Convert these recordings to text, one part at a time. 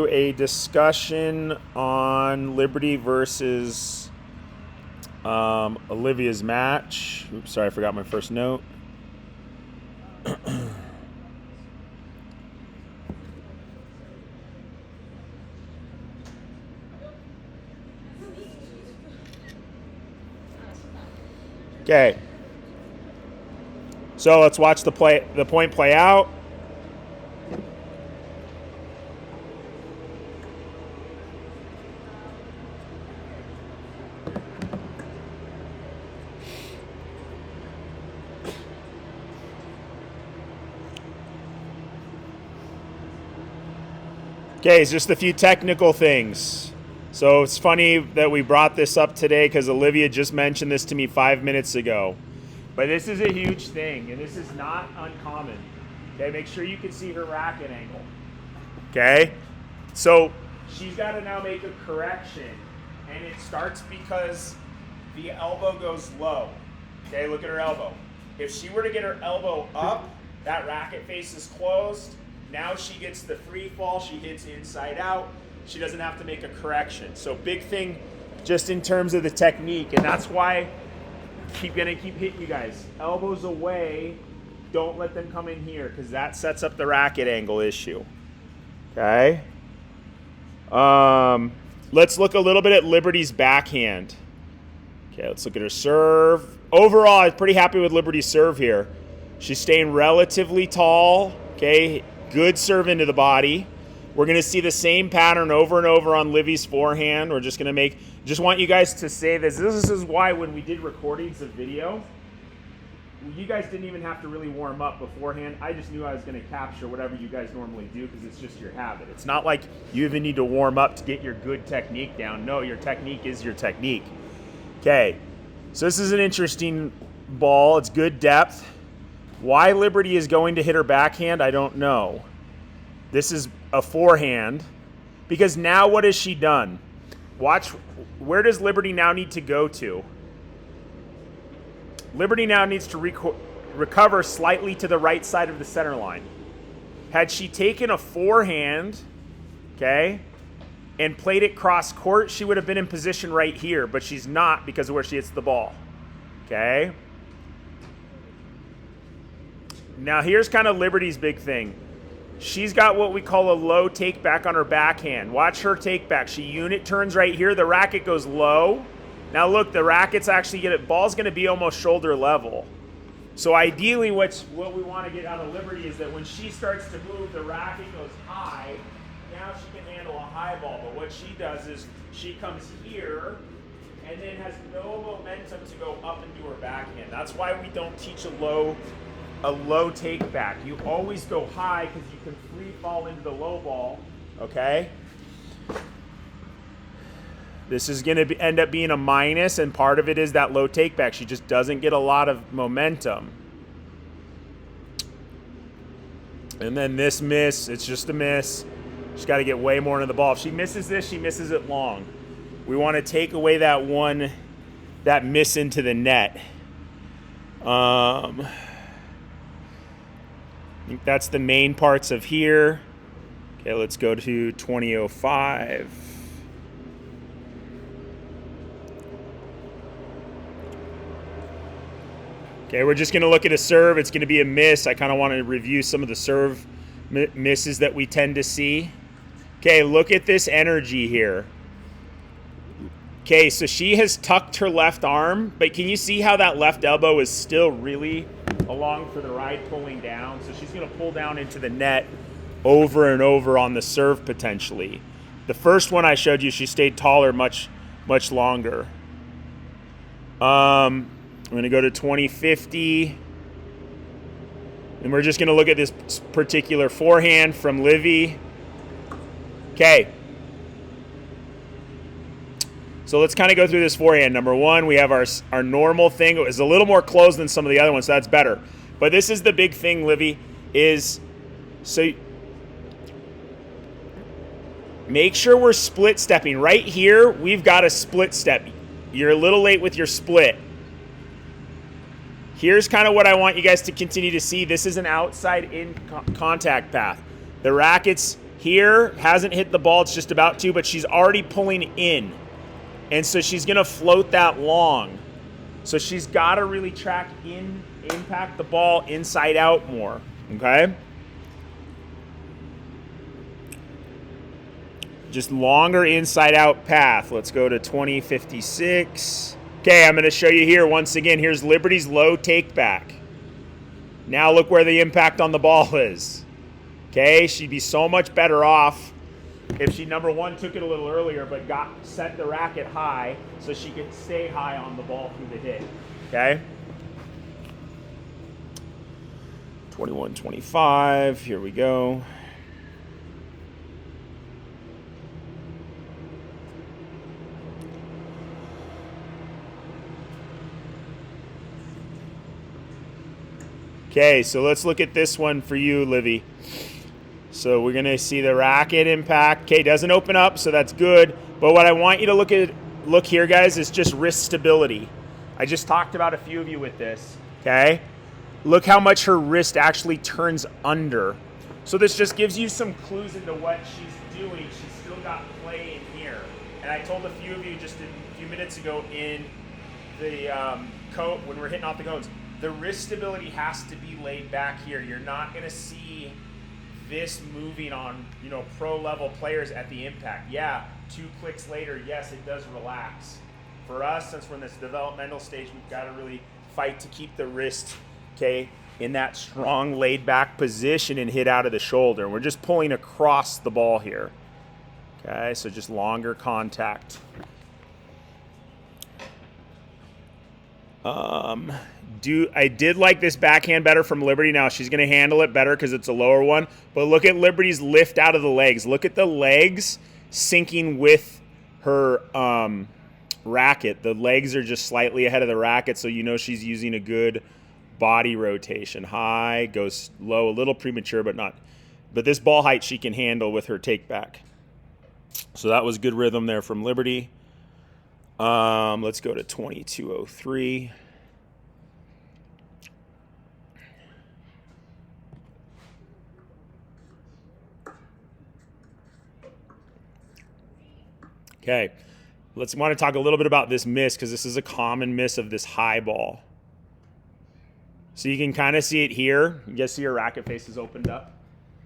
A discussion on Liberty versus Olivia's match. Oops, sorry, I forgot my first note. Okay. So let's watch the point play out. Okay, it's just a few technical things. So it's funny that we brought this up today because Olivia just mentioned this to me 5 minutes ago. But this is a huge thing, and this is not uncommon. Okay, make sure you can see her racket angle. Okay, so she's got to now make a correction, and it starts because the elbow goes low. Okay, look at her elbow. If she were to get her elbow up, that racket face is closed. Now she gets the free fall, she hits inside out. She doesn't have to make a correction. So big thing just in terms of the technique, and that's why gonna keep hitting you guys. Elbows away, don't let them come in here because that sets up the racket angle issue. Okay. Let's look a little bit at Liberty's backhand. Okay, let's look at her serve. Overall, I'm pretty happy with Liberty's serve here. She's staying relatively tall. Okay, good serve into the body. We're going to see the same pattern over and over on Livy's forehand. We're just going to just want you guys to say this. This is why when we did recordings of video, you guys didn't even have to really warm up beforehand. I just knew I was going to capture whatever you guys normally do because it's just your habit. It's not like you even need to warm up to get your good technique down. No, your technique is your technique. Okay, so this is an interesting ball. It's good depth. Why Liberty is going to hit her backhand, I don't know. This is a forehand because now what has she done? Watch, where does Liberty now need to go to? Liberty now needs to recover slightly to the right side of the center line. Had she taken a forehand, okay, and played it cross court, she would have been in position right here, but she's not because of where she hits the ball, okay? Now here's kind of Liberty's big thing. She's got what we call a low take back on her backhand. Watch her take back. She unit turns right here. The racket goes low. Now look, the racket's actually ball's going to be almost shoulder level. So ideally what we want to get out of Liberty is that when she starts to move, the racket goes high. Now she can handle a high ball. But what she does is she comes here and then has no momentum to go up and do her backhand. That's why we don't teach a low take back. You always go high because you can free fall into the low ball, okay? This is going to end up being a minus, and part of it is that low take back. She just doesn't get a lot of momentum. And then this miss, it's just a miss. She's got to get way more into the ball. If she misses this, she misses it long. We want to take away that miss into the net. I think that's the main parts of here. Okay, let's go to 2005. Okay, we're just going to look at a serve. It's going to be a miss. I kind of want to review some of the serve misses that we tend to see. Okay, look at this energy here. Okay, so she has tucked her left arm, but can you see how that left elbow is still really along for the ride, pulling down? So she's going to pull down into the net over and over on the serve potentially. The first one I showed you, she stayed taller much longer. I'm going to go to 2050. And we're just going to look at this particular forehand from Livy. Okay. So let's kind of go through this forehand. Number one, we have our normal thing. It was a little more closed than some of the other ones, so that's better. But this is the big thing, Livy, is so make sure we're split stepping. Right here, we've got a split step. You're a little late with your split. Here's kind of what I want you guys to continue to see. This is an outside in contact path. The racket's Here, hasn't hit the ball, it's just about to, but she's already pulling in. And so she's going to float that long. So she's got to really track in, impact the ball inside out more, okay? Just longer inside out path. Let's go to 2056. Okay, I'm going to show you here once again. Here's Liberty's low take back. Now look where the impact on the ball is. Okay, she'd be so much better off if she, number one, took it a little earlier, but set the racket high so she could stay high on the ball through the hit. Okay? 21-25. Here we go. Okay, so let's look at this one for you, Livy. So we're going to see the racket impact. Okay, doesn't open up, so that's good. But what I want you to look here, guys, is just wrist stability. I just talked about a few of you with this, okay? Look how much her wrist actually turns under. So this just gives you some clues into what she's doing. She's still got play in here. And I told a few of you just a few minutes ago in the when we're hitting off the cones, the wrist stability has to be laid back here. You're not going to see this moving on, pro level players at the impact. Yeah, 2 clicks later, yes, it does relax. For us, since we're in this developmental stage, we've got to really fight to keep the wrist, okay, in that strong laid back position and hit out of the shoulder. We're just pulling across the ball here. Okay, so just longer contact. I did like this backhand better from Liberty. Now she's going to handle it better because it's a lower one. But look at Liberty's lift out of the legs. Look at the legs syncing with her racket. The legs are just slightly ahead of the racket, so she's using a good body rotation. High, goes low, a little premature, but not. But this ball height she can handle with her take back. So that was good rhythm there from Liberty. Let's go to 2203. Okay, let's want to talk a little bit about this miss because this is a common miss of this high ball. So you can kind of see it here. You guys see her racket face is opened up.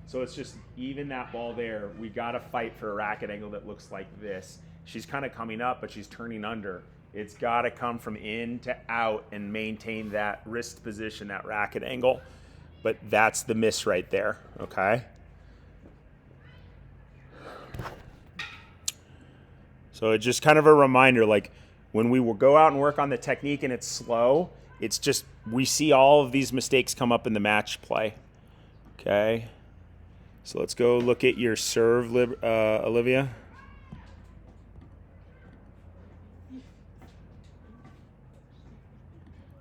So it's just even that ball there. We got to fight for a racket angle that looks like this. She's kind of coming up, but she's turning under. It's got to come from in to out and maintain that wrist position, that racket angle. But that's the miss right there, okay? So it's just kind of a reminder, like when we will go out and work on the technique and it's slow, it's just we see all of these mistakes come up in the match play. Okay. So let's go look at your serve, Olivia.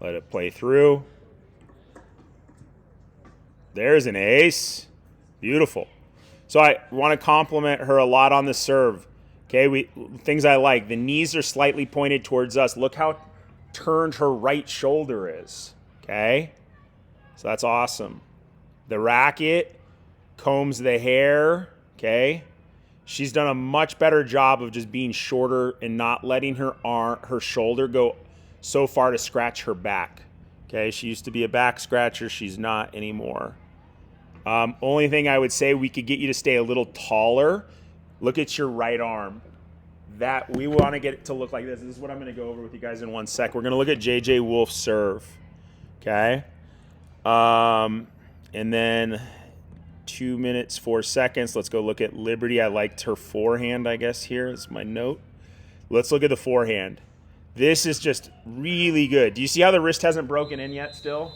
Let it play through. There's an ace. Beautiful. So I want to compliment her a lot on the serve. Okay, things I like. The knees are slightly pointed towards us. Look how turned her right shoulder is. Okay, so that's awesome. The racket combs the hair. Okay, she's done a much better job of just being shorter and not letting her shoulder go so far to scratch her back. Okay, she used to be a back scratcher. She's not anymore. Only thing I would say, we could get you to stay a little taller. Look at your right arm. That we want to get it to look like this. This is what I'm going to go over with you guys in 1 sec. We're going to look at JJ Wolf's serve. Okay. And then 2 minutes, 4 seconds. Let's go look at Liberty. I liked her forehand, I guess, here is my note. Let's look at the forehand. This is just really good. Do you see how the wrist hasn't broken in yet still?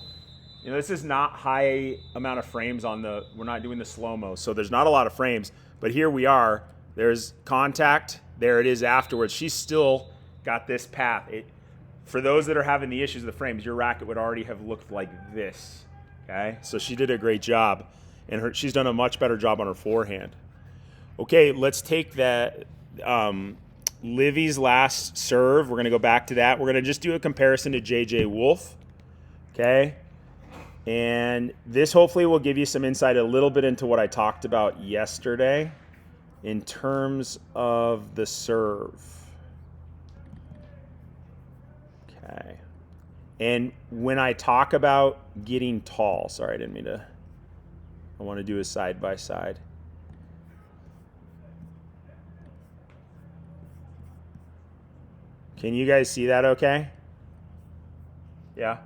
This is not high amount of frames we're not doing the slow-mo, so there's not a lot of frames. But here we are. There's contact. There it is afterwards. She's still got this path. For those that are having the issues with the frames, your racket would already have looked like this. Okay? So she did a great job. And she's done a much better job on her forehand. Okay, let's take that Livy's last serve. We're going to go back to that. We're going to just do a comparison to JJ Wolf. Okay? And this hopefully will give you some insight a little bit into what I talked about yesterday in terms of the serve. Okay. And when I talk about getting tall, sorry, I didn't mean to, I want to do a side by side. Can you guys see that okay? Yeah?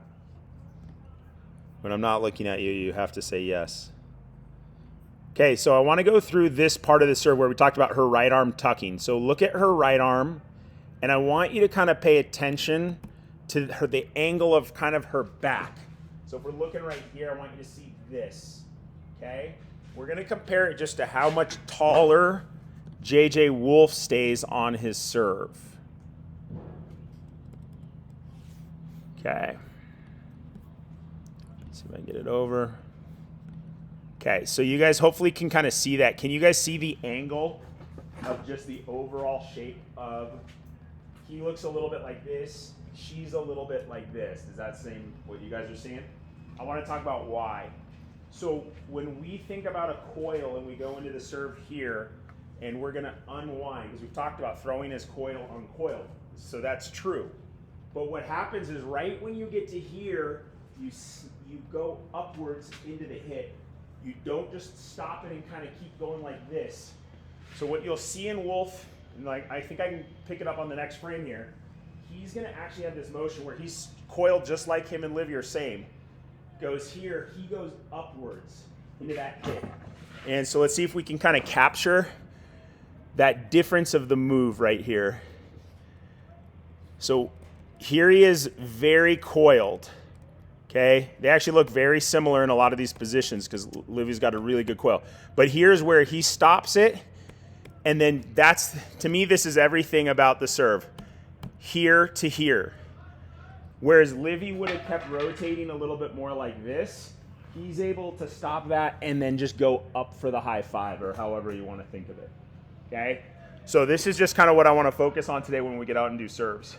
When I'm not looking at you, you have to say yes. Okay, so I want to go through this part of the serve where we talked about her right arm tucking. So look at her right arm, and I want you to kind of pay attention to the angle of kind of her back. So if we're looking right here, I want you to see this, okay? We're going to compare it just to how much taller J.J. Wolf stays on his serve. Okay. Let's see if I can get it over. Okay, so you guys hopefully can kind of see that. Can you guys see the angle of just the overall shape of, he looks a little bit like this, she's a little bit like this. Does that seem what you guys are seeing? I want to talk about why. So when we think about a coil and we go into the serve here and we're going to unwind, because we've talked about throwing as coil uncoiled, so that's true. But what happens is right when you get to here, you go upwards into the hit. You don't just stop it and kind of keep going like this. So what you'll see in Wolf, and like I think I can pick it up on the next frame here, he's going to actually have this motion where he's coiled just like him and Olivia are same. Goes here, he goes upwards into that hit. And so let's see if we can kind of capture that difference of the move right here. So here he is very coiled. Okay, they actually look very similar in a lot of these positions because Olivia's got a really good coil. But here's where he stops it, and then that's, to me, this is everything about the serve. Here to here. Whereas Livy would have kept rotating a little bit more like this, he's able to stop that and then just go up for the high five, or however you want to think of it. Okay, so this is just kind of what I want to focus on today when we get out and do serves,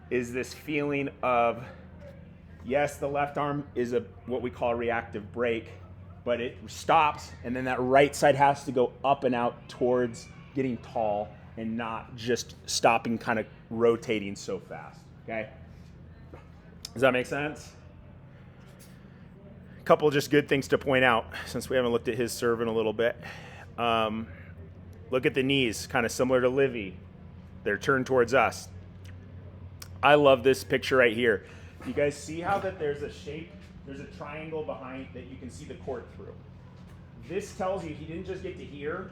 is this feeling of, yes, the left arm is what we call a reactive break, but it stops, and then that right side has to go up and out towards getting tall and not just stopping, kind of rotating so fast, okay? Does that make sense? A couple just good things to point out since we haven't looked at his serve in a little bit. Look at the knees, kind of similar to Livy. They're turned towards us. I love this picture right here. You guys see how that there's a shape, there's a triangle behind that you can see the court through. This tells you he didn't just get to here,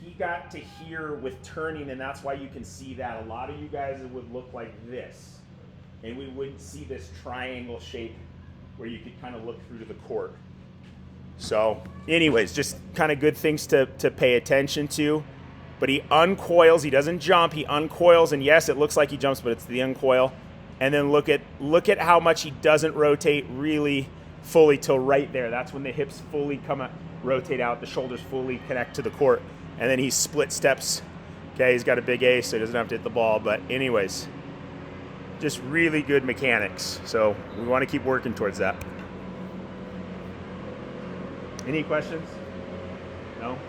he got to here with turning, and that's why you can see that. A lot of you guys would look like this, and we wouldn't see this triangle shape where you could kind of look through to the court. So anyways, just kind of good things to pay attention to. But he uncoils, he doesn't jump, he uncoils, and yes, it looks like he jumps, but it's the uncoil. And then look at how much he doesn't rotate really fully till right there. That's when the hips fully rotate out, the shoulders fully connect to the court. And then he split steps. Okay, he's got a big ace, so he doesn't have to hit the ball. But anyways, just really good mechanics. So we want to keep working towards that. Any questions? No?